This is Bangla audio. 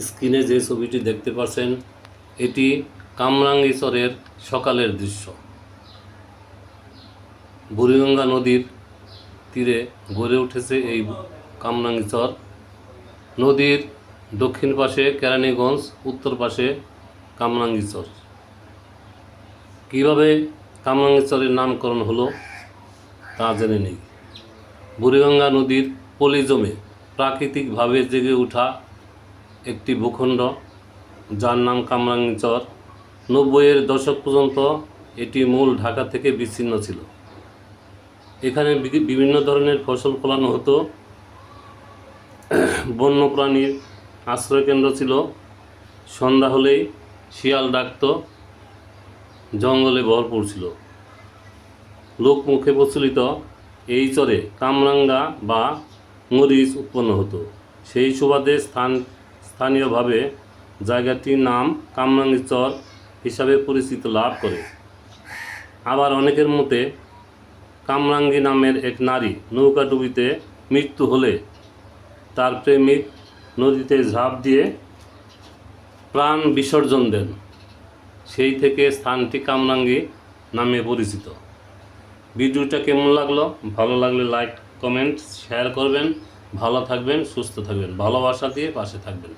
স্ক্রিনে যে ছবিটি দেখতে পাচ্ছেন এটি কামরাঙ্গীরচরের সকালের দৃশ্য। বুড়িগঙ্গা নদীর তীরে গড়ে উঠেছে এই কামরাঙ্গীরচর। নদীর দক্ষিণ পাশে কেরানীগঞ্জ, উত্তর পাশে কামরাঙ্গীরচর। কীভাবে কামরাঙ্গীরচরের নামকরণ হলো তা জেনে নেই। বুড়িগঙ্গা নদীর পলি জমে প্রাকৃতিকভাবে জেগে ওঠা একটি ভূখণ্ড, যার নাম কামরাঙ্গীরচর। 90-এর দশক পর্যন্ত এটি মূল ঢাকা থেকে বিচ্ছিন্ন ছিল। এখানে বিভিন্ন ধরনের ফসল ফলানো হতো। বন্যপ্রাণীর আশ্রয়কেন্দ্র ছিল। সন্ধ্যা হলেই শিয়াল ডাকত। জঙ্গলে ভরপুর ছিল। লোকমুখে প্রচলিত এই চরে কামরাঙ্গা বা মরিচ উৎপন্ন হতো। সেই সুবাদে স্থানীয়ভাবে জায়গাটির নাম কামরাঙ্গীরচর হিসাবে পরিচিতি লাভ করে। আবার অনেকের মতে কামরাঙ্গী নামের এক নারী নৌকাডুবিতে মৃত্যু হলে তার প্রেমিক নদীতে ঝাঁপ দিয়ে প্রাণ বিসর্জন দেন। সেই থেকে স্থানটি কামরাঙ্গী নামে পরিচিত। ভিডিওটা কেমন লাগলো? ভালো লাগলে লাইক, কমেন্ট, শেয়ার করবেন। ভালো থাকবেন, সুস্থ থাকবেন, ভালোবাসা দিয়ে পাশে থাকবেন।